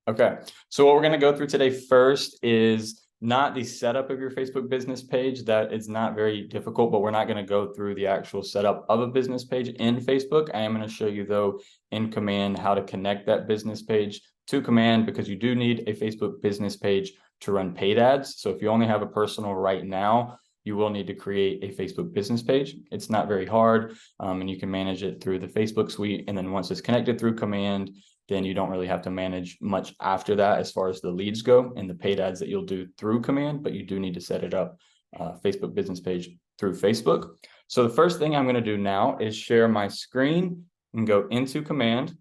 Okay, so what we're going to go through today first is not the setup of your Facebook business page. That is not very difficult, but we're not going to go through the actual setup of a business page in Facebook. I am going to show you, though, in Command how to connect that business page to Command, because you do need a Facebook business page to run paid ads. So if you only have a personal right now, you will need to create a Facebook business page. It's not very hard, and you can manage it through the Facebook suite. And then once it's connected through Command, then you don't really have to manage much after that as far as the leads go and the paid ads that you'll do through Command, but you do need to set it up, Facebook business page through Facebook. So the first thing I'm going to do now is share my screen and go into Command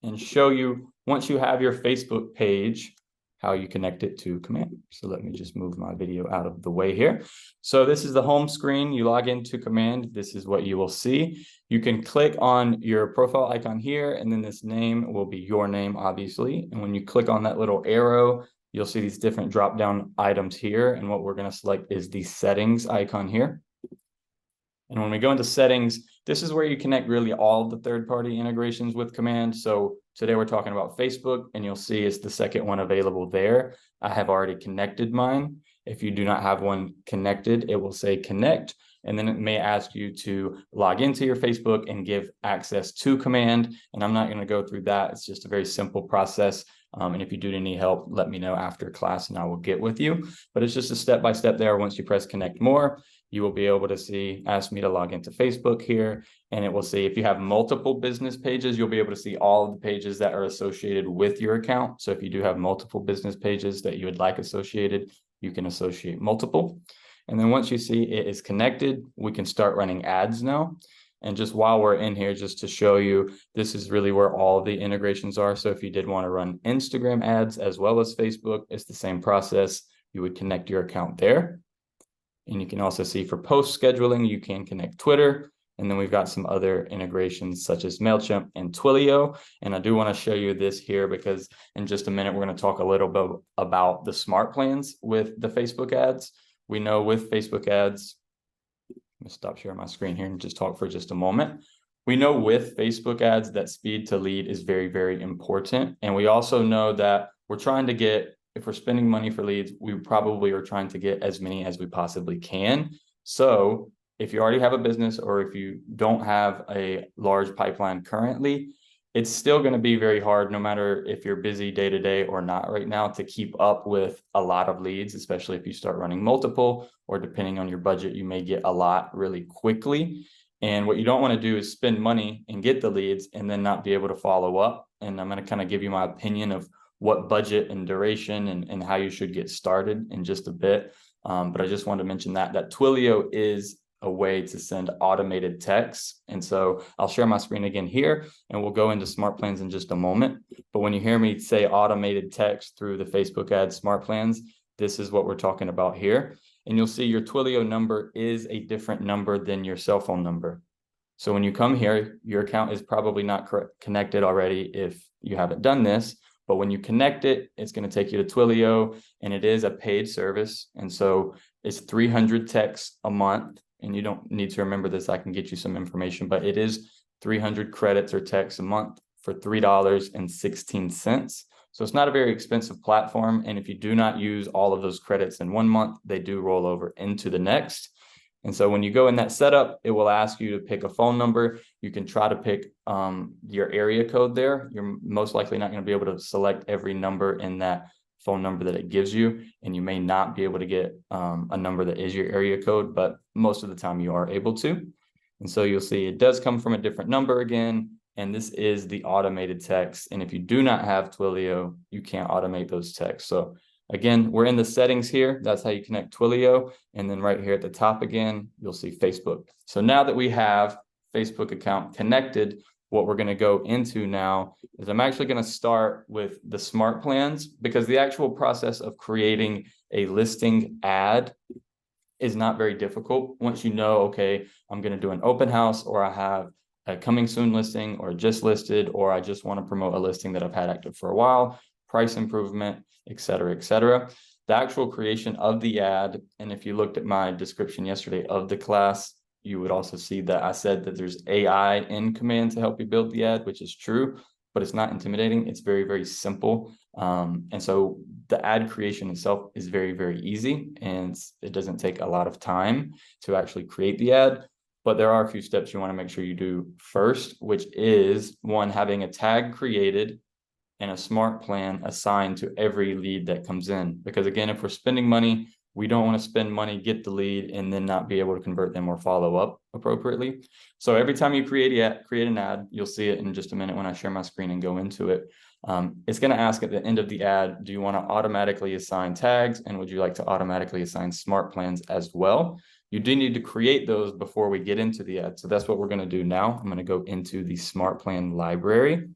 and show you, once you have your Facebook page, how you connect it to Command. So let me just move my video out of the way here. So this is the home screen. You log into Command. This is what you will see. You can click on your profile icon here, and then this name will be your name, obviously. And when you click on that little arrow, you'll see these different drop-down items here. And what we're going to select is the settings icon here. And when we go into settings, this is where you connect really all of the third-party integrations with Command. So today we're talking about Facebook, and you'll see it's the second one available there. I have already connected mine. If you do not have one connected, it will say connect, and then it may ask you to log into your Facebook and give access to Command. And I'm not going to go through that. It's just a very simple process. And if you do need help, let me know after class and I will get with you. But it's just a step-by-step there. Once you press connect more, you will be able to see, ask me to log into Facebook here, and it will see if you have multiple business pages, you'll be able to see all of the pages that are associated with your account. So if you do have multiple business pages that you would like associated, you can associate multiple. And then once you see it is connected, we can start running ads now. And just while we're in here, just to show you, this is really where all the integrations are. So if you did want to run Instagram ads as well as Facebook, it's the same process. You would connect your account there. And you can also see for post scheduling, you can connect Twitter. And then we've got some other integrations such as MailChimp and Twilio. And I do want to show you this here because in just a minute, we're going to talk a little bit about the smart plans with the Facebook ads. We know with Facebook ads, let me stop sharing my screen here and just talk for just a moment. We know with Facebook ads that speed to lead is very, very important. And we also know that we're trying to get, if we're spending money for leads, we probably are trying to get as many as we possibly can. So if you already have a business or if you don't have a large pipeline currently, it's still going to be very hard, no matter if you're busy day to day or not right now, to keep up with a lot of leads, especially if you start running multiple, or depending on your budget, you may get a lot really quickly. And what you don't want to do is spend money and get the leads and then not be able to follow up. And I'm going to kind of give you my opinion of what budget and duration and how you should get started in just a bit. But I just wanted to mention that Twilio is a way to send automated texts. And so I'll share my screen again here, and we'll go into smart plans in just a moment. But when you hear me say automated text through the Facebook ad smart plans, this is what we're talking about here. And you'll see your Twilio number is a different number than your cell phone number. So when you come here, your account is probably not connected already if you haven't done this. But when you connect it, it's going to take you to Twilio, and it is a paid service. And so it's 300 texts a month. And you don't need to remember this. I can get you some information, but it is 300 credits or texts a month for $3.16. So it's not a very expensive platform. And if you do not use all of those credits in 1 month, they do roll over into the next. And so when you go in that setup, it will ask you to pick a phone number. You can try to pick your area code there. You're most likely not going to be able to select every number in that phone number that it gives you, and you may not be able to get a number that is your area code, but most of the time you are able to. And so you'll see it does come from a different number again, and this is the automated text. And if you do not have Twilio, you can't automate those texts. So again, we're in the settings here. That's how you connect Twilio. And then right here at the top again, you'll see Facebook. So now that we have Facebook account connected, what we're going to go into now is I'm actually going to start with the smart plans, because the actual process of creating a listing ad is not very difficult. Once you know, okay, I'm going to do an open house, or I have a coming soon listing, or just listed, or I just want to promote a listing that I've had active for a while, price improvement, et cetera, et cetera. The actual creation of the ad, and if you looked at my description yesterday of the class, you would also see that I said that there's AI in Command to help you build the ad, which is true. but it's not intimidating. It's very, very simple. And so the ad creation itself is very, very easy, and it doesn't take a lot of time to actually create the ad. But there are a few steps you want to make sure you do first, which is one, having a tag created and a smart plan assigned to every lead that comes in. Because again, if we're spending money, we don't want to spend money, get the lead, and then not be able to convert them or follow up appropriately. So every time you create an ad, you'll see it in just a minute when I share my screen and go into it. It's going to ask at the end of the ad, do you want to automatically assign tags? And would you like to automatically assign smart plans as well? You do need to create those before we get into the ad. So that's what we're going to do now. I'm going to go into the smart plan library.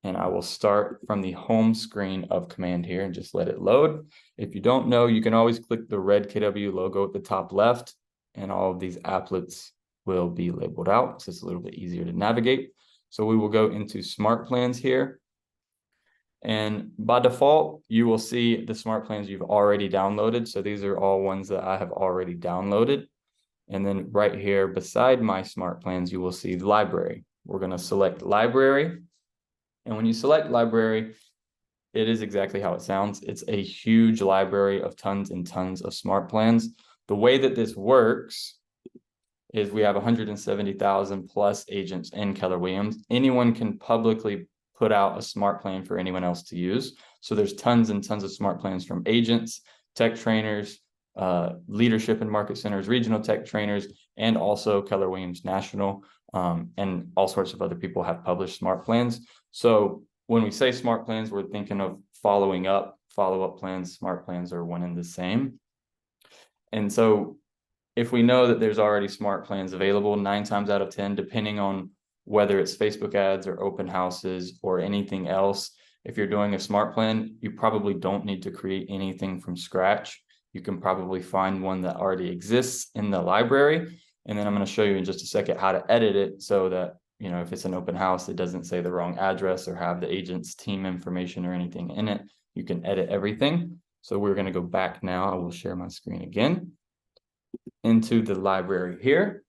And I will start from the home screen of Command here and just let it load. If you don't know, you can always click the red KW logo at the top left, and all of these applets will be labeled out. So it's a little bit easier to navigate. So we will go into smart plans here. And by default, you will see the smart plans you've already downloaded. So these are all ones that I have already downloaded. And then right here beside my smart plans, you will see the library. We're going to select library. And when you select library, it is exactly how it sounds. It's a huge library of tons and tons of smart plans. The way that this works is we have 170,000 plus agents in Keller Williams. Anyone can publicly put out a smart plan for anyone else to use. So there's tons and tons of smart plans from agents, tech trainers, leadership and market centers, regional tech trainers, and also Keller Williams National, and all sorts of other people have published smart plans. So when we say smart plans, we're thinking of follow-up plans. Smart plans are one and the same. And so if we know that there's already smart plans available, 9 times out of 10, depending on whether it's Facebook ads or open houses or anything else, if you're doing a smart plan, you probably don't need to create anything from scratch. You can probably find one that already exists in the library. And then I'm going to show you in just a second how to edit it so that, you know, if it's an open house, it doesn't say the wrong address or have the agent's team information or anything in it. You can edit everything. So we're going to go back now. I will share my screen again into the library here.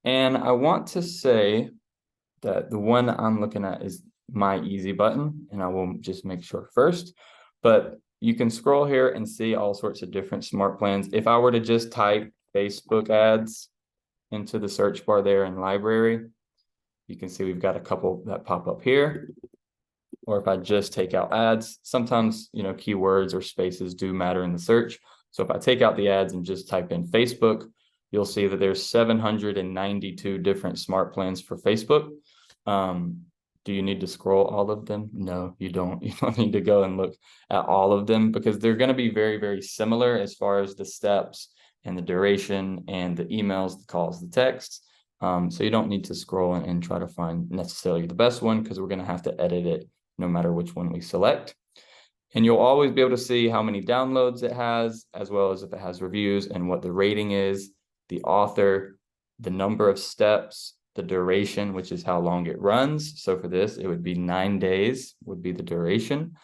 And I want to say that the one I'm looking at is my easy button, and I will just make sure first, but you can scroll here and see all sorts of different smart plans. If I were to just type Facebook ads into the search bar there in library, you can see we've got a couple that pop up here. Or if I just take out ads, sometimes, you know, keywords or spaces do matter in the search. So if I take out the ads and just type in Facebook, you'll see that there's 792 different smart plans for Facebook. Do you need to scroll all of them? No, you don't. You don't need to go and look at all of them because they're going to be very, very similar as far as the steps and the duration and the emails, the calls, the texts. So you don't need to scroll and try to find necessarily the best one because we're going to have to edit it no matter which one we select. And you'll always be able to see how many downloads it has, as well as if it has reviews and what the rating is, the author, the number of steps, the duration, which is how long it runs. So for this, it would be 9 days would be the duration.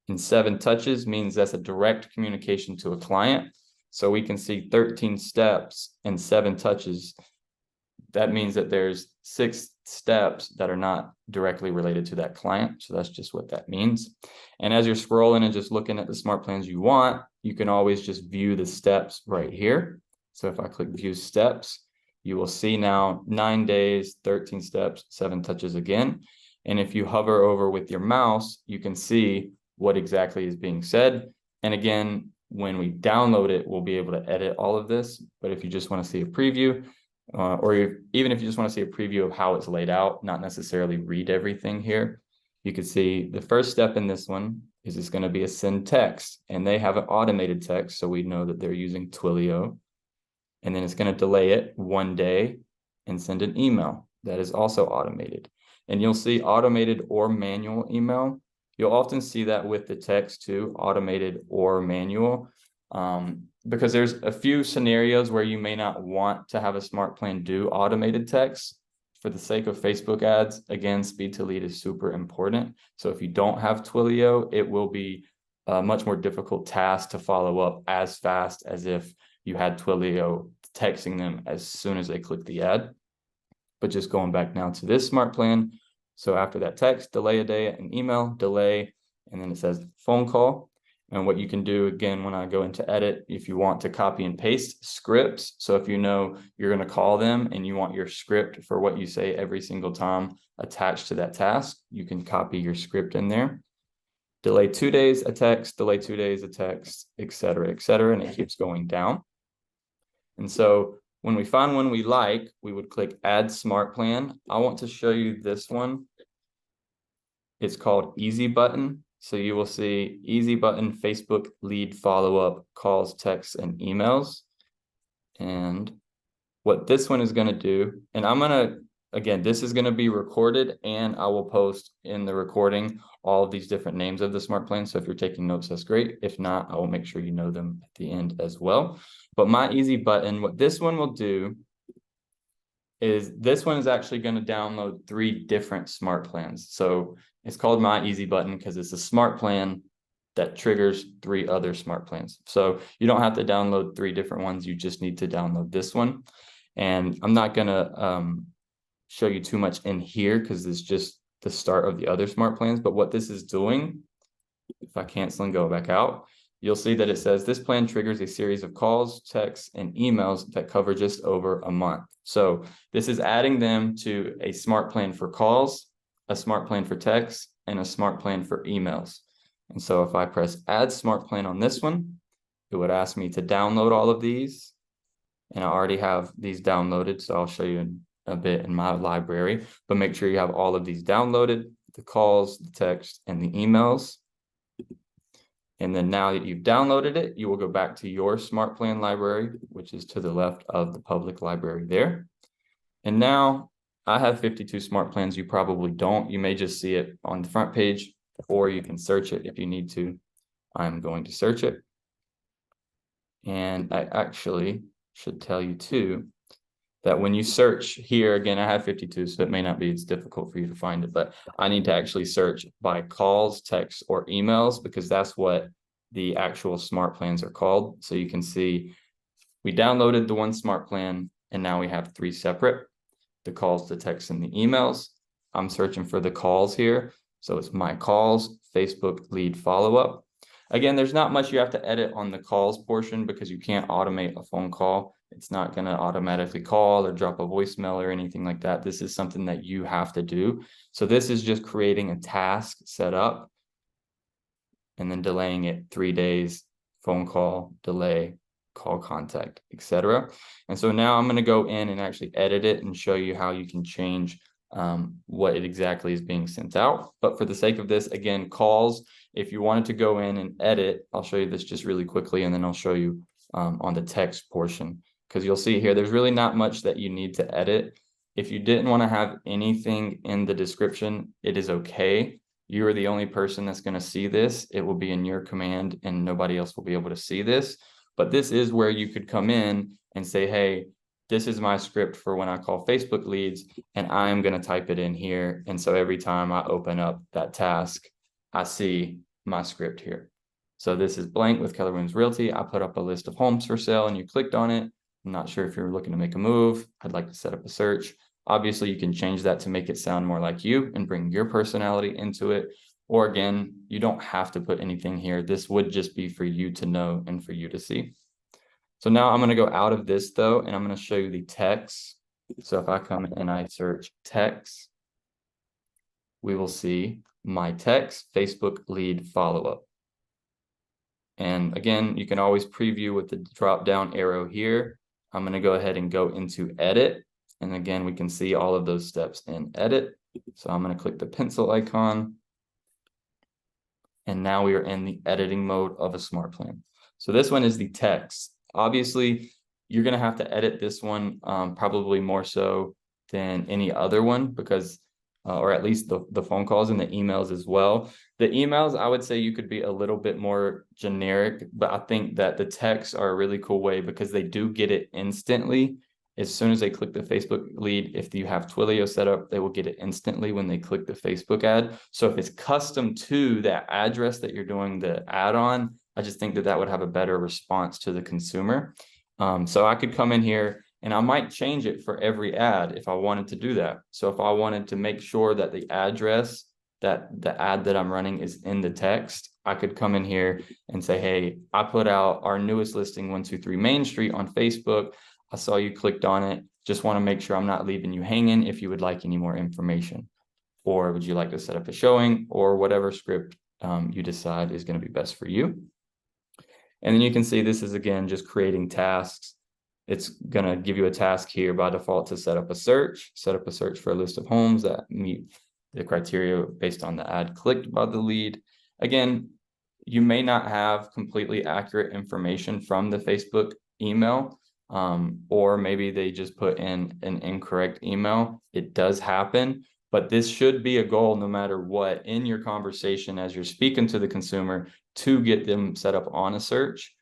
And 7 touches means that's a direct communication to a client. So we can see 13 steps and 7 touches. That means that there's 6 steps that are not directly related to that client. So that's just what that means. And as you're scrolling and just looking at the smart plans you want, you can always just view the steps right here. So if I click view steps, you will see now 9 days, 13 steps, 7 touches again. And if you hover over with your mouse, you can see what exactly is being said. And again, when we download it, we'll be able to edit all of this. But if you just want to see a preview, even if you just want to see a preview of how it's laid out, not necessarily read everything here, you can see the first step in this one is it's going to be a send text, and they have an automated text. So we know that they're using Twilio. And then it's going to delay it 1 day and send an email that is also automated. And you'll see automated or manual email. You'll often see that with the text too, automated or manual, because there's a few scenarios where you may not want to have a smart plan do automated text. For the sake of Facebook ads, again, speed to lead is super important. So if you don't have Twilio, it will be a much more difficult task to follow up as fast as if you had Twilio texting them as soon as they click the ad. But just going back now to this smart plan, So after that text, delay a day, an email, delay, and then it says phone call. And what you can do, again, when I go into edit, if you want to copy and paste scripts, so if you know you're going to call them and you want your script for what you say every single time attached to that task, you can copy your script in there. Delay 2 days, a text, delay 2 days, a text, et cetera, and it keeps going down. And so when we find one we like, we would click Add Smart Plan. I want to show you this one. It's called Easy Button. So you will see Easy Button, Facebook lead follow-up, calls, texts, and emails. And what this one is going to do, and I'm going to, again, this is going to be recorded, and I will post in the recording all of these different names of the smart plan. So if you're taking notes, that's great. If not, I will make sure you know them at the end as well. But my Easy Button, what this one will do is this one is actually going to download 3 different smart plans. So it's called My Easy Button because it's a smart plan that triggers 3 other smart plans. So you don't have to download 3 different ones. You just need to download this one. And I'm not going to show you too much in here because it's just the start of the other smart plans. But what this is doing, if I cancel and go back out, you'll see that it says this plan triggers a series of calls, texts, and emails that cover just over a month. So this is adding them to a smart plan for calls, a smart plan for texts, and a smart plan for emails. And so if I press Add Smart Plan on this one, it would ask me to download all of these. And I already have these downloaded, so I'll show you in a bit in my library. But make sure you have all of these downloaded, the calls, the text, and the emails. And then now that you've downloaded it, you will go back to your smart plan library, which is to the left of the public library there. And now I have 52 smart plans. You probably don't. You may just see it on the front page, or you can search it if you need to. I'm going to search it. And I actually should tell you too, that when you search here, again, I have 52, so it may not be as difficult for you to find it, but I need to actually search by calls, texts, or emails, because that's what the actual smart plans are called. So you can see we downloaded the one smart plan, and now we have 3 separate, the calls, the texts, and the emails. I'm searching for the calls here. So it's my calls, Facebook lead follow-up. Again, there's not much you have to edit on the calls portion because you can't automate a phone call. It's not going to automatically call or drop a voicemail or anything like that. This is something that you have to do. So this is just creating a task set up and then delaying it 3 days, phone call, delay, call contact, etc. And so now I'm going to go in and actually edit it and show you how you can change what it exactly is being sent out. But for the sake of this, again, calls, if you wanted to go in and edit, I'll show you this just really quickly, and then I'll show you on the text portion, because you'll see here, there's really not much that you need to edit. If you didn't want to have anything in the description, it is okay. You are the only person that's going to see this. It will be in your command and nobody else will be able to see this. But this is where you could come in and say, hey, this is my script for when I call Facebook leads, and I'm going to type it in here. And so every time I open up that task, I see my script here. So this is blank with Keller Williams Realty. I put up a list of homes for sale and you clicked on it. I'm not sure if you're looking to make a move. I'd like to set up a search. Obviously, you can change that to make it sound more like you and bring your personality into it. Or again, you don't have to put anything here. This would just be for you to know and for you to see. So now I'm going to go out of this though, and I'm going to show you the text. So if I come and I search text, we will see my text, Facebook lead follow-up. And again, you can always preview with the drop down arrow here. I'm going to go ahead and go into edit. And again, we can see all of those steps in edit. So I'm going to click the pencil icon. And now we are in the editing mode of a smart plan. So this one is the text. Obviously, you're going to have to edit this one probably more so than any other one because, or at least the phone calls and the emails as well. The emails, I would say you could be a little bit more generic, but I think that the texts are a really cool way because they do get it instantly. As soon as they click the Facebook lead, if you have Twilio set up, they will get it instantly when they click the Facebook ad. So if it's custom to that address that you're doing the ad on, I just think that that would have a better response to the consumer. So I could come in here And I might change it for every ad if I wanted to do that. So if I wanted to make sure that the address that the ad that I'm running is in the text, I could come in here and say, hey, I put out our newest listing, 123 Main Street on Facebook. I saw you clicked on it. Just want to make sure I'm not leaving you hanging if you would like any more information. Or would you like to set up a showing, or whatever script you decide is going to be best for you. And then you can see this is, again, just creating tasks. It's going to give you a task here by default to set up a search for a list of homes that meet the criteria based on the ad clicked by the lead. Again, you may not have completely accurate information from the Facebook email, or maybe they just put in an incorrect email. It does happen, but this should be a goal no matter what in your conversation as you're speaking to the consumer to get them set up on a search,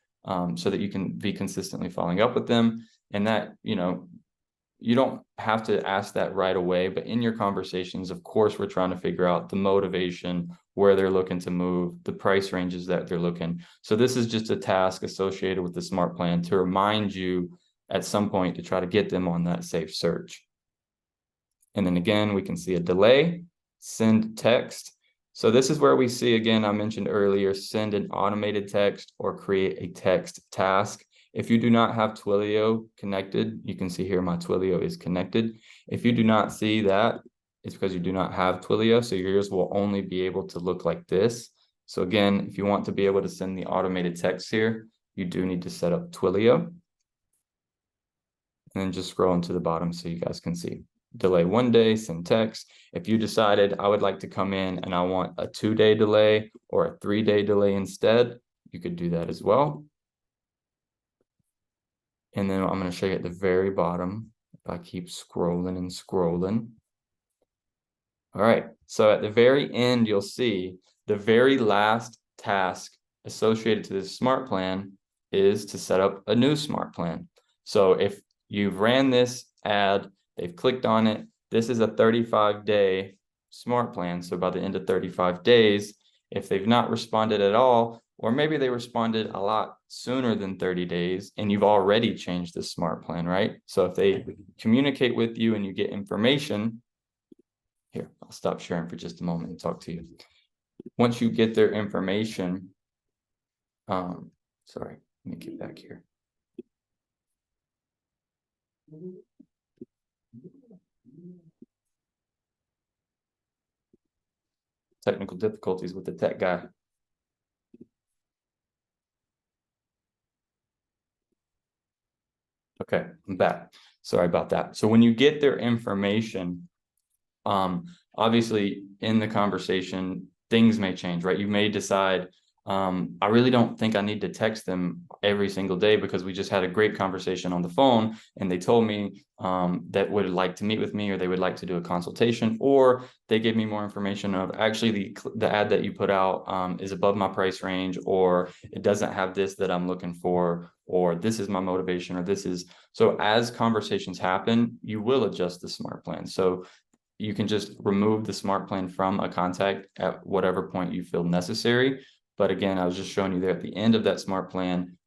so that you can be consistently following up with them. And that, you don't have to ask that right away, but in your conversations, of course, we're trying to figure out the motivation, where they're looking to move, the price ranges that they're looking. So this is just a task associated with the smart plan to remind you at some point to try to get them on that safe search. And then again, we can see a delay, send text. So this is where we see, again, I mentioned earlier, send an automated text or create a text task. If you do not have Twilio connected, you can see here my Twilio is connected. If you do not see that, it's because you do not have Twilio. So yours will only be able to look like this. So again, if you want to be able to send the automated text here, you do need to set up Twilio. And then just scroll into the bottom so you guys can see. Delay 1 day, send text. If you decided I would like to come in and I want a 2-day delay or a 3-day delay instead, you could do that as well. And then I'm going to show you at the very bottom, if I keep scrolling and scrolling. All right, so at the very end, you'll see the very last task associated to this smart plan is to set up a new smart plan. So if you've ran this ad, they've clicked on it, this is a 35-day smart plan. So by the end of 35 days, if they've not responded at all, or maybe they responded a lot sooner than 30 days and you've already changed the smart plan, right? So if they communicate with you and you get information, here, I'll stop sharing for just a moment and talk to you. Once you get their information, sorry, let me get back here. Technical difficulties with the tech guy. Okay, I'm back. Sorry about that. So when you get their information, obviously in the conversation, things may change, right? You may decide, I really don't think I need to text them every single day because we just had a great conversation on the phone and they told me that would like to meet with me or they would like to do a consultation, or they gave me more information of actually the ad that you put out is above my price range, or it doesn't have this that I'm looking for, or this is my motivation, or this is. So as conversations happen, you will adjust the smart plan. So you can just remove the smart plan from a contact at whatever point you feel necessary. But again, I was just showing you there at the end of that smart plan,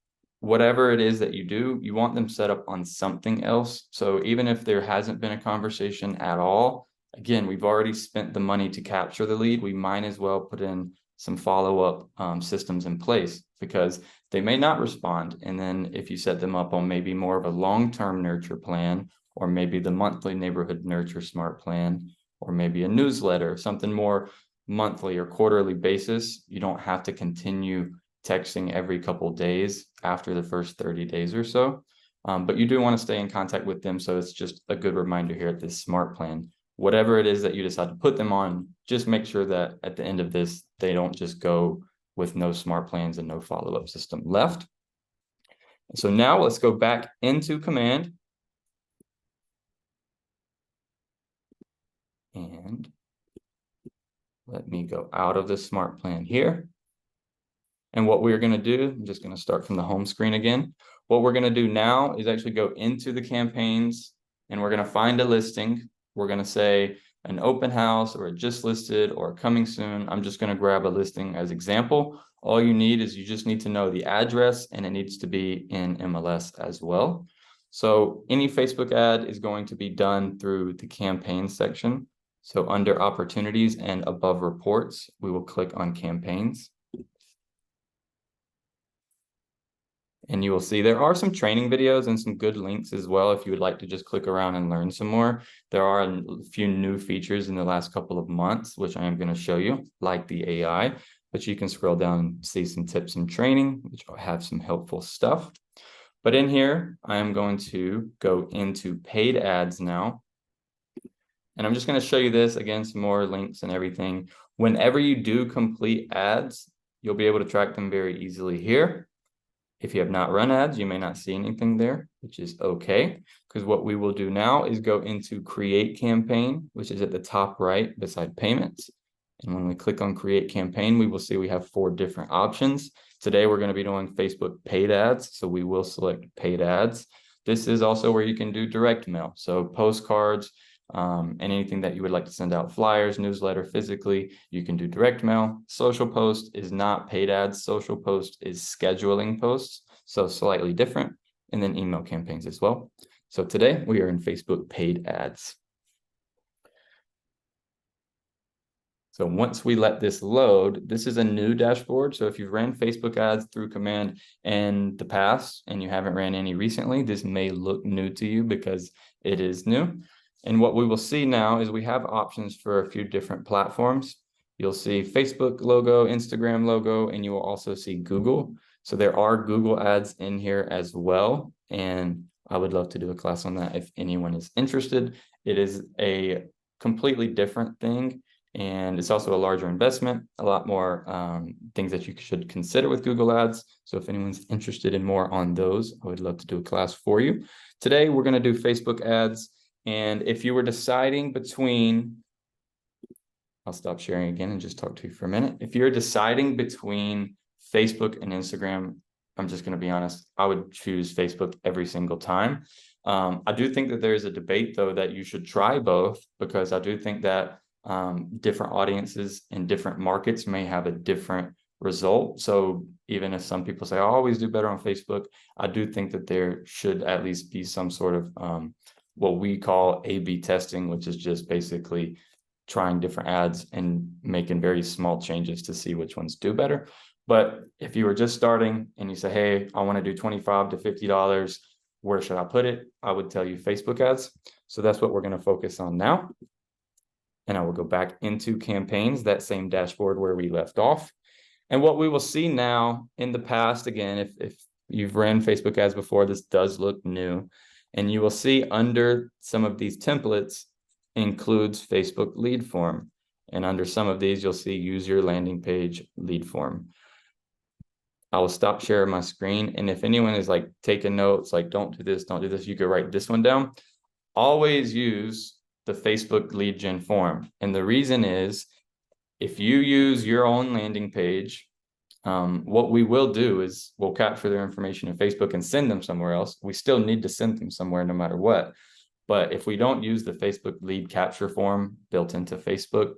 whatever it is that you do, you want them set up on something else. So even if there hasn't been a conversation at all, again, we've already spent the money to capture the lead. We might as well put in some follow-up systems in place because they may not respond. And then if you set them up on maybe more of a long-term nurture plan, or maybe the monthly neighborhood nurture smart plan, or maybe a newsletter, something more monthly or quarterly basis, you don't have to continue texting every couple of days after the first 30 days or so. But you do want to stay in contact with them. So it's just a good reminder here at this smart plan. Whatever it is that you decide to put them on, just make sure that at the end of this, they don't just go with no smart plans and no follow-up system left. So now let's go back into Command. And let me go out of the smart plan here. And what we're going to do, I'm just going to start from the home screen again. What we're going to do now is actually go into the campaigns and we're going to find a listing. We're going to say an open house or a just listed or coming soon. I'm just going to grab a listing as example. All you need is you just need to know the address and it needs to be in MLS as well. So any Facebook ad is going to be done through the campaigns section. So under opportunities and above reports, we will click on campaigns. And you will see there are some training videos and some good links as well if you would like to just click around and learn some more. There are a few new features in the last couple of months, which I am going to show you, like the AI, but you can scroll down and see some tips and training, which will have some helpful stuff. But in here, I am going to go into paid ads now. And I'm just going to show you this again, some more links and everything. Whenever you do complete ads, you'll be able to track them very easily here. If you have not run ads, you may not see anything there, which is okay, because what we will do now is go into create campaign, which is at the top right beside payments. And when we click on create campaign, we will see we have 4 different options. Today, we're going to be doing Facebook paid ads. So we will select paid ads. This is also where you can do direct mail. So postcards, and anything that you would like to send out, flyers, newsletter, physically, you can do direct mail. Social post is not paid ads. Social post is scheduling posts, so slightly different. And then email campaigns as well. So today we are in Facebook paid ads. So once we let this load, this is a new dashboard. So if you've ran Facebook ads through Command in the past and you haven't ran any recently, this may look new to you because it is new. And what we will see now is we have options for a few different platforms. You'll see Facebook logo, Instagram logo, and you will also see Google. So there are Google ads in here as well. And I would love to do a class on that if anyone is interested. It is a completely different thing. And it's also a larger investment, a lot more things that you should consider with Google Ads. So if anyone's interested in more on those, I would love to do a class for you. Today, we're going to do Facebook ads. And if you were deciding between, I'll stop sharing again and just talk to you for a minute. If you're deciding between Facebook and Instagram, I'm just going to be honest, I would choose Facebook every single time. I do think that there's a debate, though, that you should try both, because I do think that different audiences in different markets may have a different result. So even if some people say, I always do better on Facebook, I do think that there should at least be some sort of what we call A/B testing, which is just basically trying different ads and making very small changes to see which ones do better. But if you were just starting and you say, hey, I want to do $25 to $50, where should I put it? I would tell you Facebook ads. So that's what we're going to focus on now. And I will go back into campaigns, that same dashboard where we left off. And what we will see now in the past, again, if you've ran Facebook ads before, this does look new. And you will see under some of these templates includes Facebook lead form. And under some of these, you'll see use your landing page lead form. I will stop sharing my screen. And if anyone is like taking notes, like don't do this, you can write this one down. Always use the Facebook lead gen form. And the reason is, if you use your own landing page, what we will do is we'll capture their information in Facebook and send them somewhere else. We still need to send them somewhere no matter what. But if we don't use the Facebook lead capture form built into Facebook,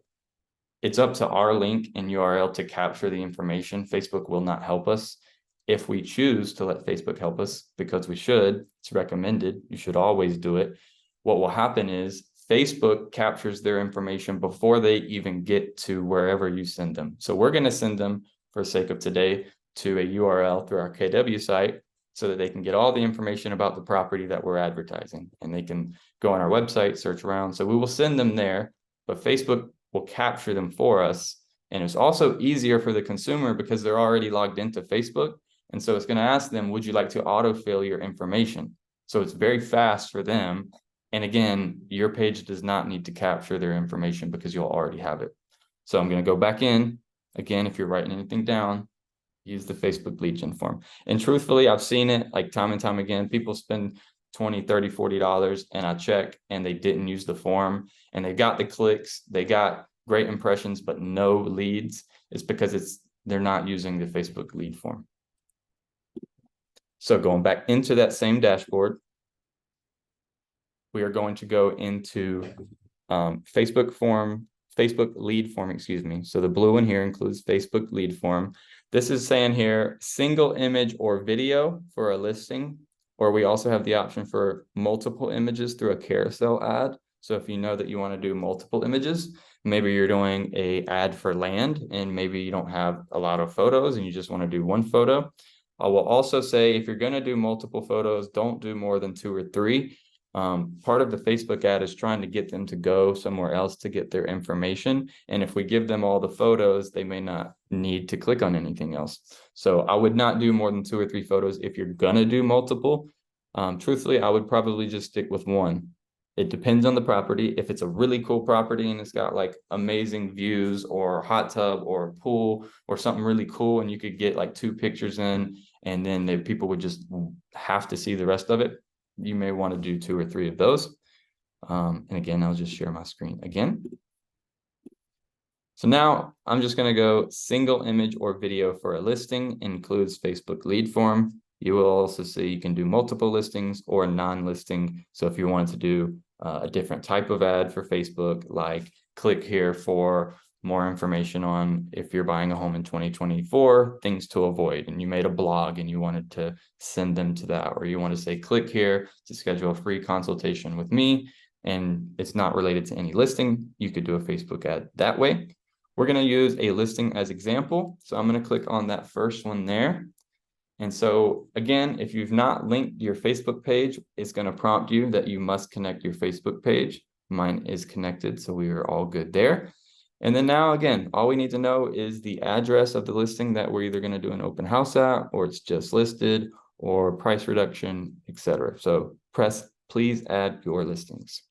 it's up to our link and URL to capture the information. Facebook will not help us. If we choose to let Facebook help us, because we should, it's recommended, you should always do it. What will happen is Facebook captures their information before they even get to wherever you send them. So we're going to send them, for the sake of today, to a URL through our KW site so that they can get all the information about the property that we're advertising. And they can go on our website, search around. So we will send them there, but Facebook will capture them for us. And it's also easier for the consumer because they're already logged into Facebook. And so it's going to ask them, would you like to autofill your information? So it's very fast for them. And again, your page does not need to capture their information because you'll already have it. So I'm going to go back in. Again, if you're writing anything down, use the Facebook lead gen form. And truthfully, I've seen it like time and time again. People spend $20, $30, $40 and I check and they didn't use the form and they got the clicks. They got great impressions, but no leads. It's because they're not using the Facebook lead form. So going back into that same dashboard, we are going to go into Facebook lead form, excuse me. So the blue one here includes Facebook lead form. This is saying here, single image or video for a listing, Or we also have the option for multiple images through a carousel ad. So if you know that you want to do multiple images, maybe you're doing a ad for land and maybe you don't have a lot of photos and you just want to do one photo. I will also say if you're going to do multiple photos, don't do more than 2 or 3. Part of the Facebook ad is trying to get them to go somewhere else to get their information. And if we give them all the photos, they may not need to click on anything else. So I would not do more than 2 or 3 photos if you're gonna do multiple. Truthfully, I would probably just stick with one. It depends on the property. If it's a really cool property and it's got like amazing views or hot tub or pool or something really cool, and you could get like 2 pictures in, and then people would just have to see the rest of it, you may want to do 2 or 3 of those. And again, I'll just share my screen again. So now I'm just going to go single image or video for a listing, includes Facebook lead form. You will also see you can do multiple listings or non-listing. So if you wanted to do a different type of ad for Facebook, like click here for more information on if you're buying a home in 2024, things to avoid, and you made a blog and you wanted to send them to that, or you want to say click here to schedule a free consultation with me, and it's not related to any listing, you could do a Facebook ad that way. We're going to use a listing as example, so I'm going to click on that first one there. And so again, if you've not linked your Facebook page, it's going to prompt you that you must connect your Facebook page. Mine is connected, so we are all good there. And then now, again, all we need to know is the address of the listing that we're either going to do an open house at, or it's just listed, or price reduction, etc. So press please add your listings.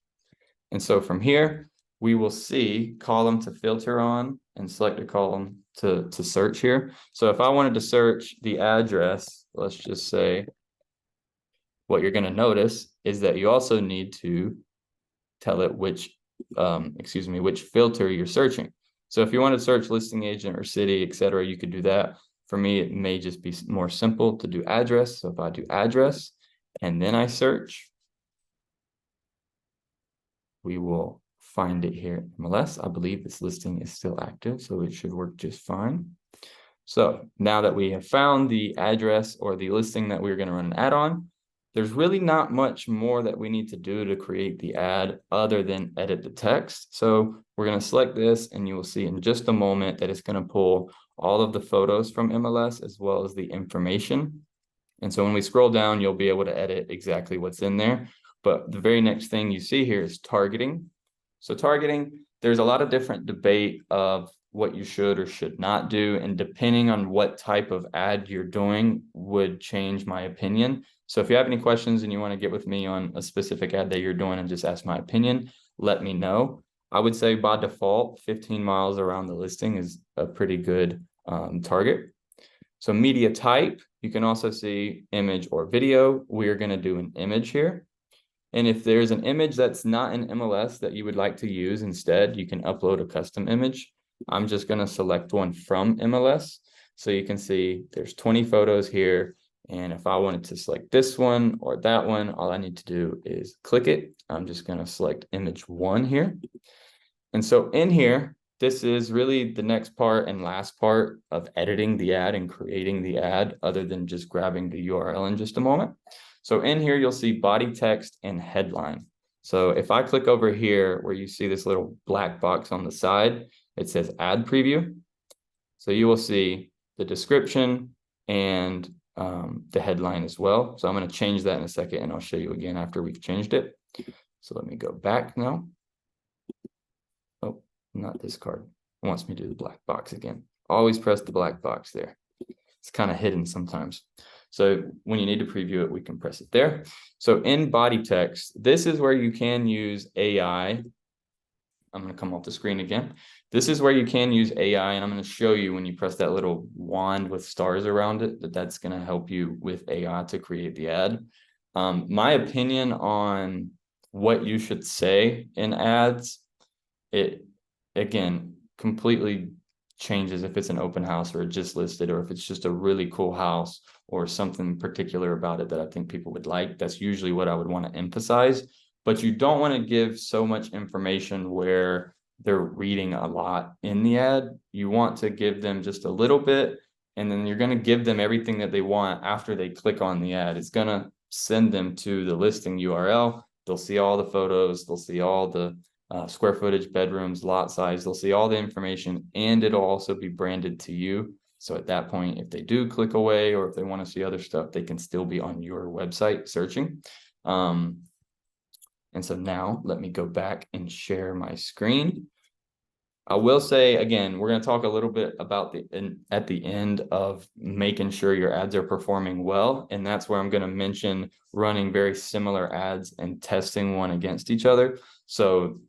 And so from here, we will see column to filter on and select a column to search here. So if I wanted to search the address, let's just say, what you're going to notice is that you also need to tell it which filter you're searching. So if you want to search listing agent or city, etc., you could do that. For me, it may just be more simple to do address. So if I do address and then I search, we will find it here in MLS. I believe this listing is still active, so it should work just fine. So now that we have found the address or the listing that we're going to run an ad on, there's really not much more that we need to do to create the ad other than edit the text. So we're going to select this, and you will see in just a moment that it's going to pull all of the photos from MLS as well as the information. And so when we scroll down, you'll be able to edit exactly what's in there. But the very next thing you see here is targeting. So targeting, there's a lot of different debate of what you should or should not do. And depending on what type of ad you're doing would change my opinion. So if you have any questions and you want to get with me on a specific ad that you're doing and just ask my opinion, let me know. I would say by default, 15 miles around the listing is a pretty good target. So media type, you can also see image or video. We're going to do an image here. And if there's an image that's not in MLS that you would like to use instead, you can upload a custom image. I'm just going to select one from MLS. So you can see there's 20 photos here. And if I wanted to select this one or that one, all I need to do is click it. I'm just going to select image 1 here. And so in here, this is really the next part and last part of editing the ad and creating the ad, other than just grabbing the URL in just a moment. So in here, you'll see body text and headline. So if I click over here where you see this little black box on the side, it says ad preview. So you will see the description and the headline as well. So I'm going to change that in a second, and I'll show you again after we've changed it. So let me go back now. Oh, not this card. It wants me to do the black box again. Always press the black box there. It's kind of hidden sometimes. So when you need to preview it, we can press it there. So in body text, this is where you can use AI. I'm going to come off the screen again. This is where you can use AI, and I'm going to show you when you press that little wand with stars around it, that's going to help you with AI to create the ad. My opinion on what you should say in ads, it, again, completely changes if it's an open house or just listed, or if it's just a really cool house or something particular about it that I think people would like. That's usually what I would want to emphasize. But you don't want to give so much information where they're reading a lot in the ad. You want to give them just a little bit, and then you're going to give them everything that they want after they click on the ad. It's going to send them to the listing URL. They'll see all the photos, they'll see all the square footage, bedrooms, lot size, they'll see all the information, and it'll also be branded to you. So at that point, if they do click away or if they want to see other stuff, they can still be on your website searching. And so now let me go back and share my screen. I will say, again, we're going to talk a little bit about at the end of making sure your ads are performing well. And that's where I'm going to mention running very similar ads and testing one against each other. So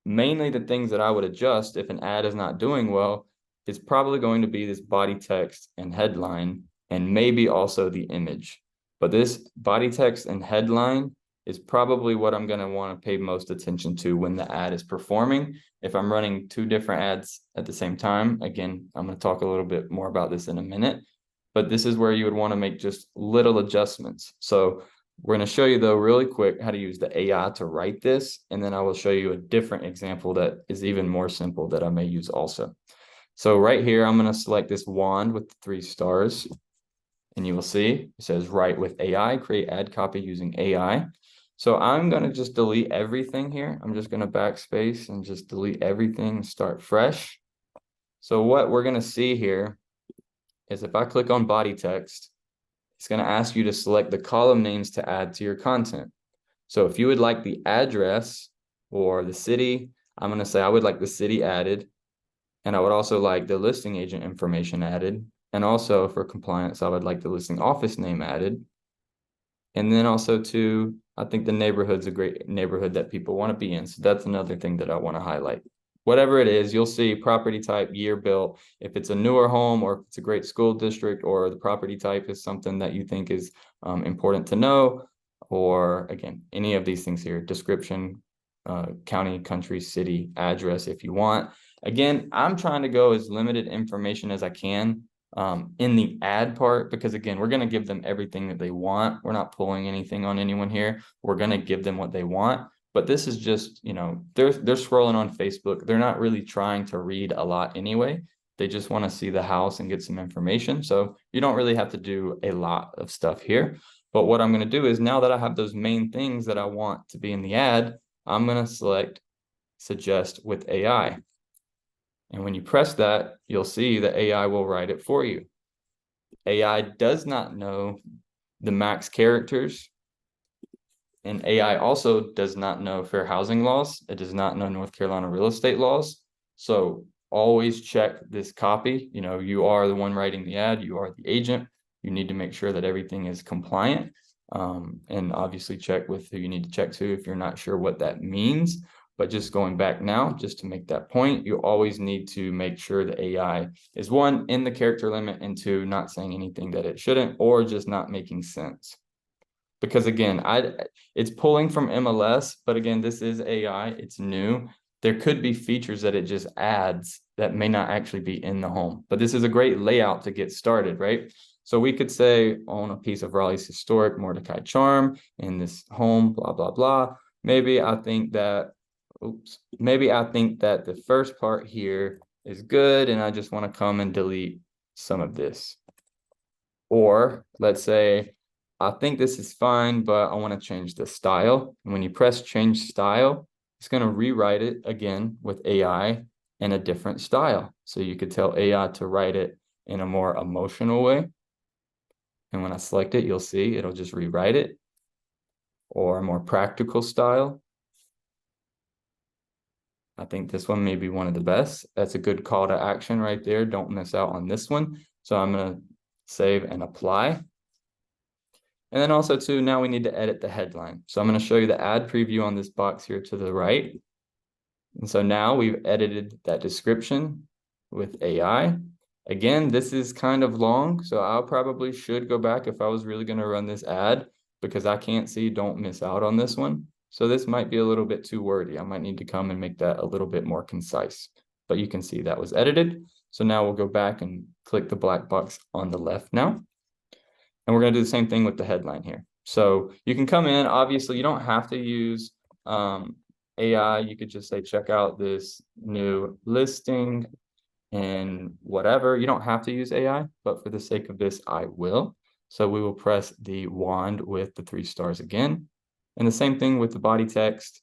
mainly the things that I would adjust if an ad is not doing well is probably going to be this body text and headline, and maybe also the image. But this body text and headline is probably what I'm going to want to pay most attention to when the ad is performing. If I'm running two different ads at the same time, again, I'm going to talk a little bit more about this in a minute, but this is where you would want to make just little adjustments. So we're going to show you, though, really quick how to use the AI to write this, and then I will show you a different example that is even more simple that I may use also. So right here, I'm going to select this wand with the 3 stars, and you will see it says write with AI, create ad copy using AI. So I'm going to just delete everything here. I'm just going to backspace and just delete everything and start fresh. So what we're going to see here is if I click on body text, it's going to ask you to select the column names to add to your content. So if you would like the address or the city, I'm going to say I would like the city added. And I would also like the listing agent information added. And also for compliance, I would like the listing office name added. And then also too, I think the neighborhood's a great neighborhood that people want to be in. So that's another thing that I want to highlight. Whatever it is, you'll see property type, year built. If it's a newer home or if it's a great school district, or the property type is something that you think is important to know, or again, any of these things here, description, county, country, city, address if you want. Again, I'm trying to go as limited information as I can in the ad part, because again, we're going to give them everything that they want. We're not pulling anything on anyone here. We're going to give them what they want. But this is just, you know, they're scrolling on Facebook. They're not really trying to read a lot anyway. They just want to see the house and get some information. So you don't really have to do a lot of stuff here. But what I'm going to do is, now that I have those main things that I want to be in the ad, I'm going to select suggest with AI. And when you press that, you'll see the AI will write it for you. AI does not know the max characters. And AI also does not know fair housing laws. It does not know North Carolina real estate laws. So always check this copy. You know, you are the one writing the ad. You are the agent. You need to make sure that everything is compliant. And obviously check with who you need to check to if you're not sure what that means. But just going back now, just to make that point, you always need to make sure the AI is, 1, in the character limit, and 2, not saying anything that it shouldn't, or just not making sense. Because again, it's pulling from MLS, but again, this is AI, it's new. There could be features that it just adds that may not actually be in the home, but this is a great layout to get started, right? So we could say, own a piece of Raleigh's historic Mordecai charm in this home, blah, blah, blah. Maybe I think that the first part here is good, and I just want to come and delete some of this. Or let's say, I think this is fine, but I want to change the style. And when you press change style, it's going to rewrite it again with AI in a different style. So you could tell AI to write it in a more emotional way. And when I select it, you'll see it'll just rewrite it, or a more practical style. I think this one may be one of the best. That's a good call to action right there. Don't miss out on this one. So I'm going to save and apply. And then also too, now we need to edit the headline. So I'm going to show you the ad preview on this box here to the right. And so now we've edited that description with AI. Again, this is kind of long, so I probably should go back if I was really going to run this ad, because I can't see, don't miss out on this one. So this might be a little bit too wordy. I might need to come and make that a little bit more concise. But you can see that was edited. So now we'll go back and click the black box on the left now. And we're going to do the same thing with the headline here. So you can come in, obviously you don't have to use AI. You could just say, check out this new listing and whatever. You don't have to use AI, but for the sake of this, I will. So we will press the wand with the 3 stars again. And the same thing with the body text.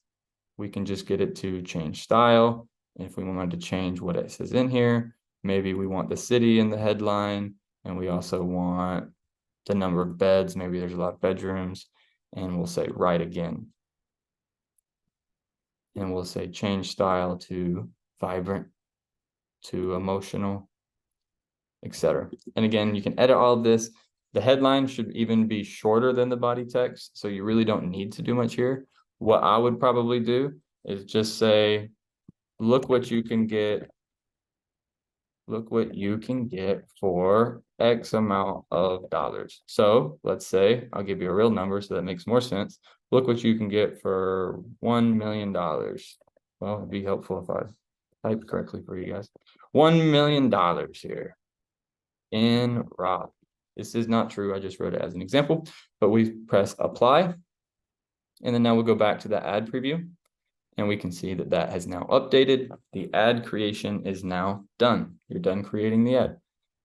We can just get it to change style. And if we wanted to change what it says in here, maybe we want the city in the headline, and we also want the number of beds. Maybe there's a lot of bedrooms, and we'll say right again. And we'll say change style to vibrant, to emotional, etc. And again, you can edit all of this. The headline should even be shorter than the body text, so you really don't need to do much here. What I would probably do is just say, look what you can get. Look what you can get for X amount of dollars. So let's say, I'll give you a real number so that makes more sense. Look what you can get for $1 million. Well, it'd be helpful if I typed correctly for you guys. $1 million here in raw. This is not true. I just wrote it as an example, but we press apply. And then now we'll go back to the ad preview. And we can see that that has now updated. The ad creation is now done. You're done creating the ad.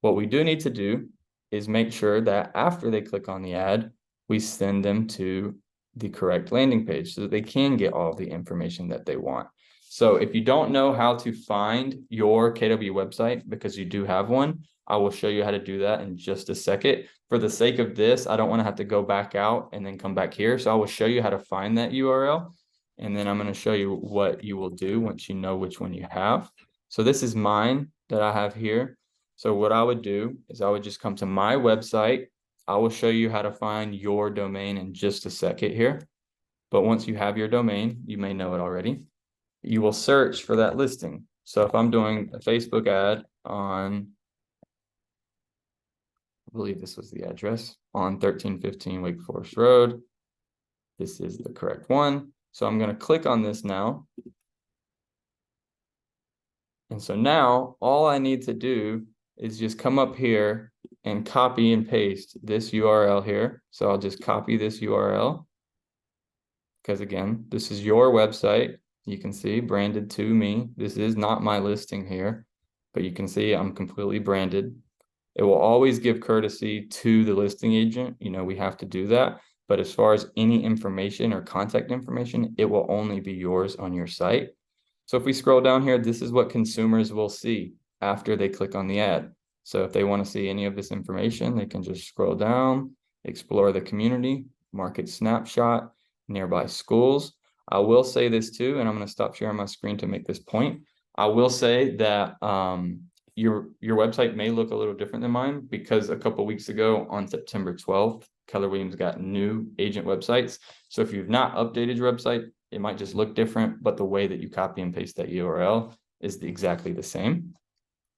What we do need to do is make sure that after they click on the ad, we send them to the correct landing page so that they can get all the information that they want. So if you don't know how to find your KW website, because you do have one, I will show you how to do that in just a second. For the sake of this, I don't want to have to go back out and then come back here. So I will show you how to find that URL. And then I'm going to show you what you will do once you know which one you have. So this is mine that I have here. So what I would do is I would just come to my website. I will show you how to find your domain in just a second here. But once you have your domain, you may know it already. You will search for that listing. So if I'm doing a Facebook ad on, I believe this was the address, on 1315 Wake Forest Road. This is the correct one. So I'm going to click on this now. And so now all I need to do is just come up here and copy and paste this URL here. So I'll just copy this URL. Because again, this is your website. You can see branded to me. This is not my listing here, but you can see I'm completely branded. It will always give courtesy to the listing agent. You know, we have to do that. But as far as any information or contact information, it will only be yours on your site. So if we scroll down here, this is what consumers will see after they click on the ad. So if they want to see any of this information, they can just scroll down, explore the community, market snapshot, nearby schools. I will say this too, and I'm going to stop sharing my screen to make this point. I will say that your website may look a little different than mine, because a couple weeks ago on September 12th, Keller Williams got new agent websites. So if you've not updated your website, it might just look different, but the way that you copy and paste that URL is exactly the same.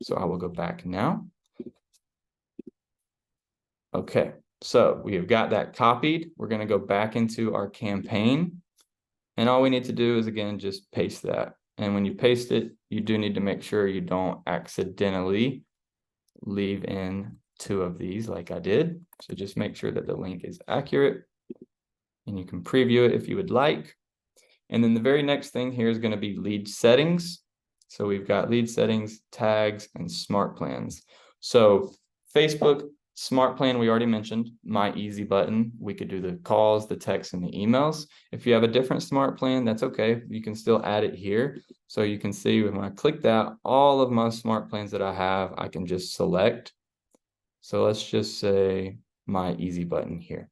So I will go back now. Okay, so we have got that copied. We're going to go back into our campaign. And all we need to do is, again, just paste that. And when you paste it, you do need to make sure you don't accidentally leave in 2 of these like I did. So just make sure that the link is accurate, and you can preview it if you would like. And then the very next thing here is going to be lead settings. So we've got lead settings, tags, and smart plans. So Facebook smart plan, we already mentioned. My easy button, we could do the calls, the texts, and the emails. If you have a different smart plan, that's okay. You can still add it here. So you can see when I click that, all of my smart plans that I have, I can just select. So let's just say my easy button here.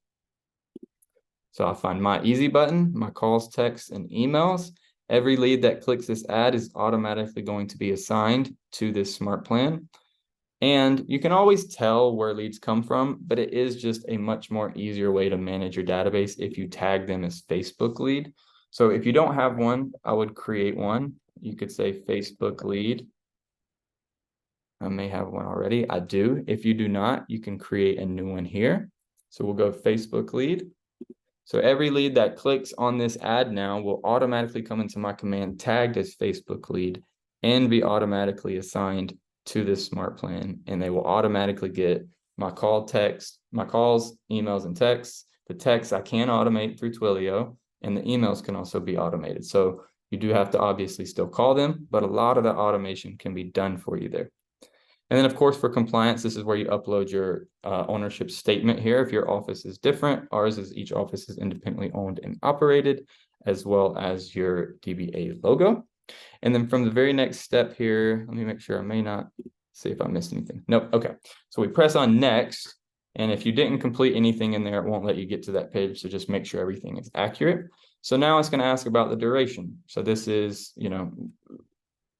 So I'll find my easy button, my calls, texts, and emails. Every lead that clicks this ad is automatically going to be assigned to this smart plan. And you can always tell where leads come from, but it is just a much more easier way to manage your database if you tag them as Facebook lead. So if you don't have one, I would create one. You could say Facebook lead. I may have one already. I do. If you do not, you can create a new one here. So we'll go Facebook lead. So every lead that clicks on this ad now will automatically come into my command tagged as Facebook lead and be automatically assigned to this smart plan. And they will automatically get my calls, emails, and texts. The texts I can automate through Twilio, and the emails can also be automated. So you do have to obviously still call them, but a lot of the automation can be done for you there. And then of course, for compliance, this is where you upload your ownership statement here. If your office is different, ours is each office is independently owned and operated, as well as your DBA logo. And then from the very next step here, let me make sure I may not see if I missed anything. Nope. Okay. So we press on next. And if you didn't complete anything in there, it won't let you get to that page. So just make sure everything is accurate. So now it's going to ask about the duration. So this is,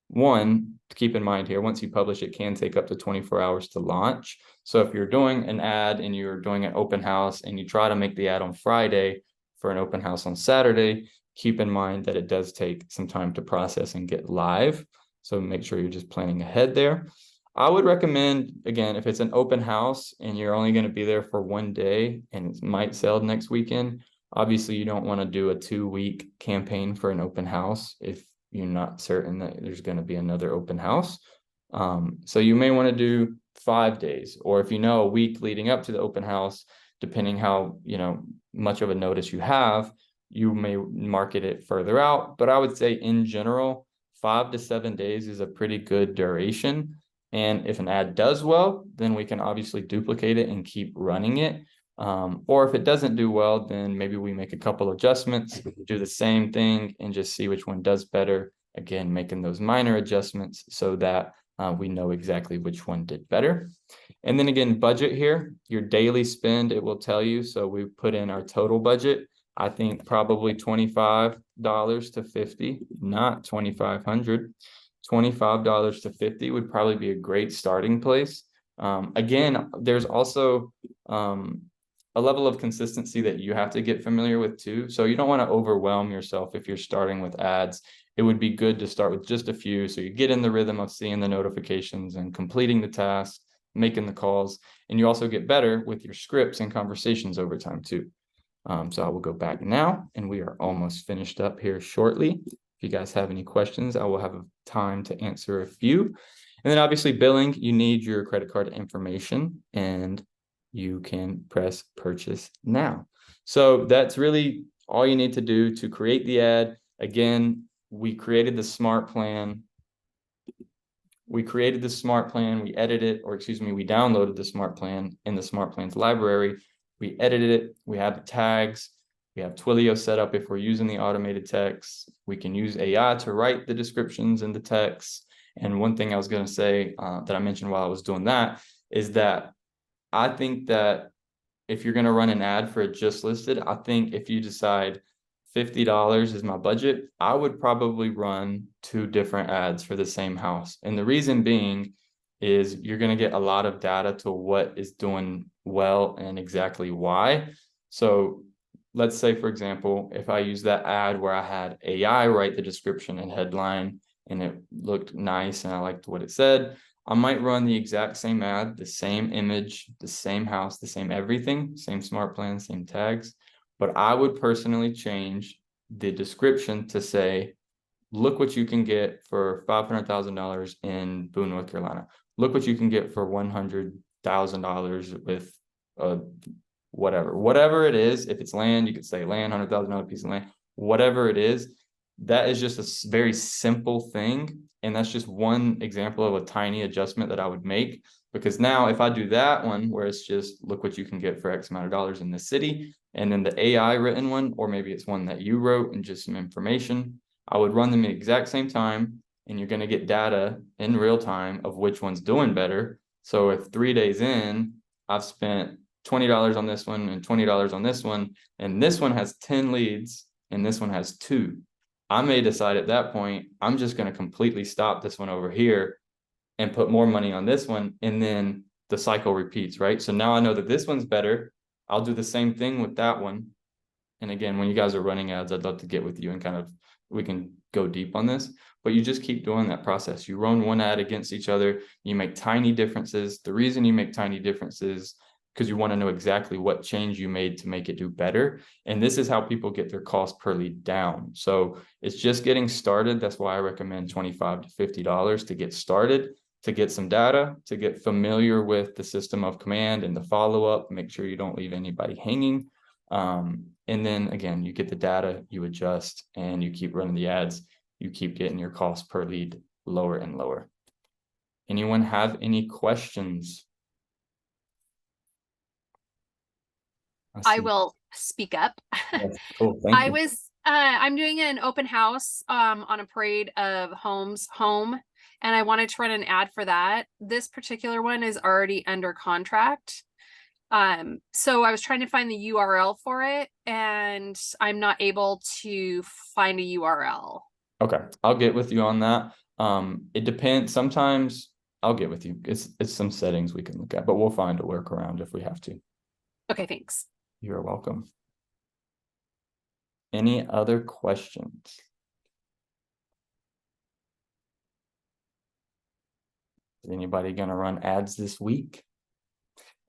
one to keep in mind here, once you publish, it can take up to 24 hours to launch. So if you're doing an ad and you're doing an open house and you try to make the ad on Friday for an open house on Saturday, keep in mind that it does take some time to process and get live. So make sure you're just planning ahead there. I would recommend, again, if it's an open house and you're only going to be there for one day and it might sell next weekend, obviously you don't want to do a 2-week campaign for an open house if you're not certain that there's going to be another open house. So you may want to do 5 days, or if you know a week leading up to the open house, depending how much of a notice you have, you may market it further out. But I would say in general, 5 to 7 days is a pretty good duration. And if an ad does well, then we can obviously duplicate it and keep running it. Or if it doesn't do well, then maybe we make a couple adjustments, do the same thing and just see which one does better. Again, making those minor adjustments so that we know exactly which one did better. And then again, budget here, your daily spend, it will tell you. So we put in our total budget. I think probably $25 to $50, not $2,500. $25 to $50 would probably be a great starting place. Again, there's also a level of consistency that you have to get familiar with too. So you don't want to overwhelm yourself if you're starting with ads. It would be good to start with just a few, so you get in the rhythm of seeing the notifications and completing the tasks, making the calls, and you also get better with your scripts and conversations over time too. So I will go back now, and we are almost finished up here shortly. If you guys have any questions, I will have time to answer a few. And then obviously billing, you need your credit card information, and you can press purchase now. So that's really all you need to do to create the ad. Again, we created the smart plan. We edited it, or excuse me, we downloaded the smart plan in the smart plans library. We edited it. We have the tags. We have Twilio set up if we're using the automated text. We can use AI to write the descriptions in the text. And one thing I was going to say that I mentioned while I was doing that is that I think that if you're going to run an ad for it just listed, I think if you decide $50 is my budget, I would probably run 2 different ads for the same house. And the reason being is you're going to get a lot of data to what is doing well and exactly why. So let's say, for example, if I use that ad where I had AI write the description and headline and it looked nice and I liked what it said, I might run the exact same ad, the same image, the same house, the same everything, same smart plan, same tags. But I would personally change the description to say, look what you can get for $500,000 in Boone, North Carolina. Look what you can get for $100,000 with whatever it is. If it's land, you could say land, $100,000 piece of land, whatever it is. That is just a very simple thing. And that's just one example of a tiny adjustment that I would make. Because now if I do that one where it's just look what you can get for X amount of dollars in the city, and then the AI written one, or maybe it's one that you wrote and just some information, I would run them at the exact same time, and you're going to get data in real time of which one's doing better. So if 3 days in, I've spent $20 on this one and $20 on this one, and this one has 10 leads and this one has 2. I may decide at that point, I'm just going to completely stop this one over here and put more money on this one. And then the cycle repeats, right? So now I know that this one's better. I'll do the same thing with that one. And again, when you guys are running ads, I'd love to get with you and we can go deep on this, but you just keep doing that process. You run one ad against each other. You make tiny differences. The reason you make tiny differences because you want to know exactly what change you made to make it do better. And this is how people get their cost per lead down. So it's just getting started. That's why I recommend $25 to $50 to get started, to get some data, to get familiar with the system of command and the follow-up, make sure you don't leave anybody hanging. And then again, you get the data, you adjust, and you keep running the ads. You keep getting your cost per lead lower and lower. Anyone have any questions? I will speak up. Yes, cool. Thank you. I'm doing an open house on a parade of homes home, and I wanted to run an ad for that. This particular one is already under contract. So I was trying to find the URL for it, and I'm not able to find a URL. Okay, I'll get with you on that. It depends. Sometimes I'll get with you. It's some settings we can look at, but we'll find a workaround if we have to. Okay, thanks. You're welcome. Any other questions? Is anybody gonna run ads this week?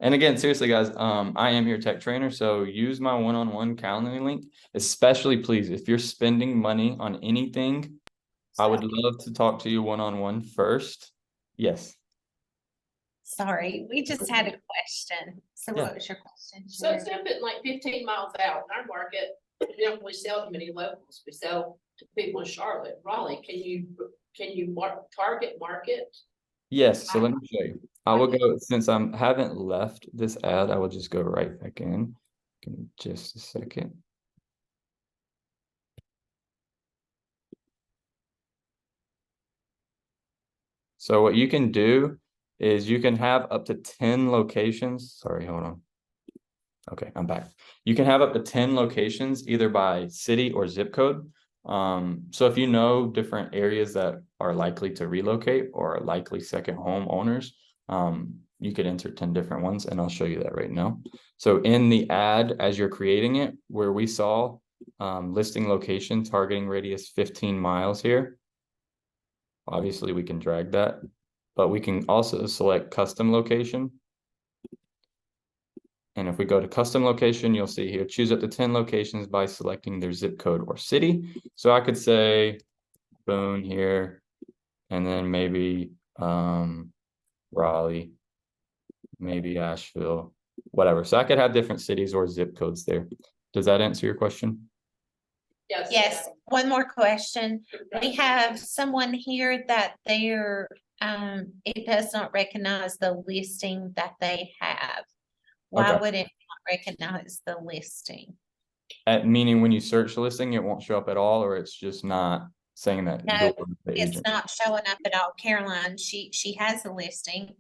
And again, seriously, guys, I am your tech trainer, so use my one-on-one Calendly link, especially please, if you're spending money on anything, I would love to talk to you one-on-one first. Yes. Sorry, we just had a question. So Yeah. what was your question? So it's up at like 15 miles out in our market. We don't really sell to many locals. We sell to people in Charlotte, Raleigh. Can you target market? Yes, so let me show you. I will go, since I haven't left this ad, I will just go right back in. Give me just a second. So what you can do is you can have up to 10 locations. Sorry, hold on. Okay, I'm back. You can have up to 10 locations either by city or zip code. So if you know different areas that are likely to relocate or are likely second home owners, you could enter 10 different ones, and I'll show you that right now. So in the ad, as you're creating it, where we saw listing location, targeting radius 15 miles here. Obviously, we can drag that, but we can also select custom location. And if we go to custom location, you'll see here, choose up to 10 locations by selecting their zip code or city. So I could say Boone here, and then maybe Raleigh, maybe Asheville, whatever. So I could have different cities or zip codes there. Does that answer your question? Yes. Yes, one more question. We have someone here that it does not recognize the listing that they have. Why Okay. would it not recognize the listing? Meaning when you search the listing, it won't show up at all, or it's just not saying that No, you're the it's agent? not showing up at all. Caroline, she has a listing.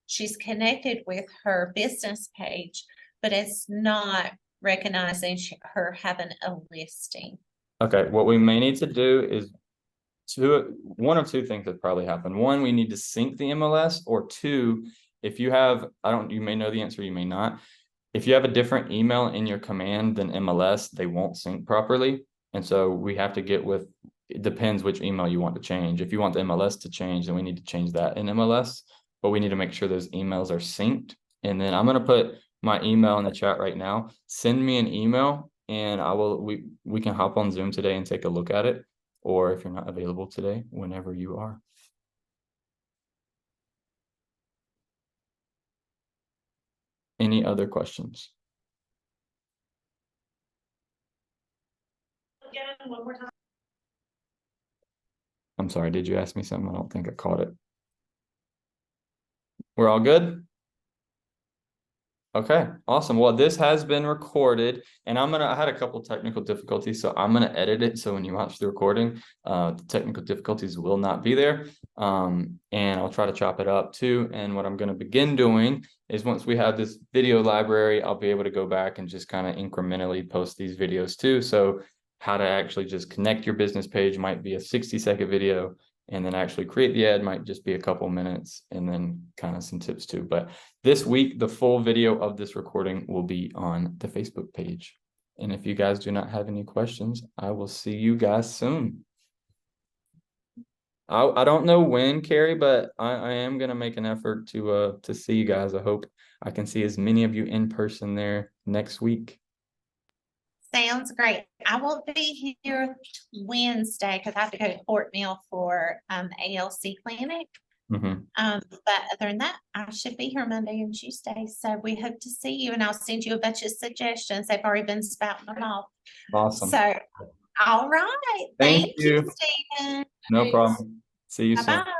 She's connected with her business page, but it's not recognizing her having a listing. Okay, what we may need to do is one of two things that probably happen. One, we need to sync the MLS, or two, if you have, you may know the answer, you may not. If you have a different email in your command than MLS, they won't sync properly. And so we have to get with, it depends which email you want to change. If you want the MLS to change, then we need to change that in MLS, but we need to make sure those emails are synced. And then I'm going to put my email in the chat right now. Send me an email and we can hop on Zoom today and take a look at it. Or if you're not available today, whenever you are. Any other questions? Again, one more time. I'm sorry, did you ask me something? I don't think I caught it. We're all good? Okay, awesome. Well, this has been recorded, and I had a couple technical difficulties, so I'm gonna edit it. So when you watch the recording, the technical difficulties will not be there. And I'll try to chop it up too. And what I'm gonna begin doing is once we have this video library, I'll be able to go back and just kind of incrementally post these videos too. So how to actually just connect your business page might be a 60-second video, and then actually create the ad might just be a couple minutes, and then kind of some tips too. But this week, the full video of this recording will be on the Facebook page. And if you guys do not have any questions, I will see you guys soon. I don't know when, Carrie, but I am going to make an effort to see you guys. I hope I can see as many of you in person there next week. Sounds great. I won't be here Wednesday because I have to go to Fort Mill for ALC clinic. Mm-hmm. But other than that, I should be here Monday and Tuesday. So we hope to see you, and I'll send you a bunch of suggestions. They've already been spouting them off. Awesome. So, all right. Thank Thank you, Stephen. No Thanks. problem. See you soon. Bye-bye.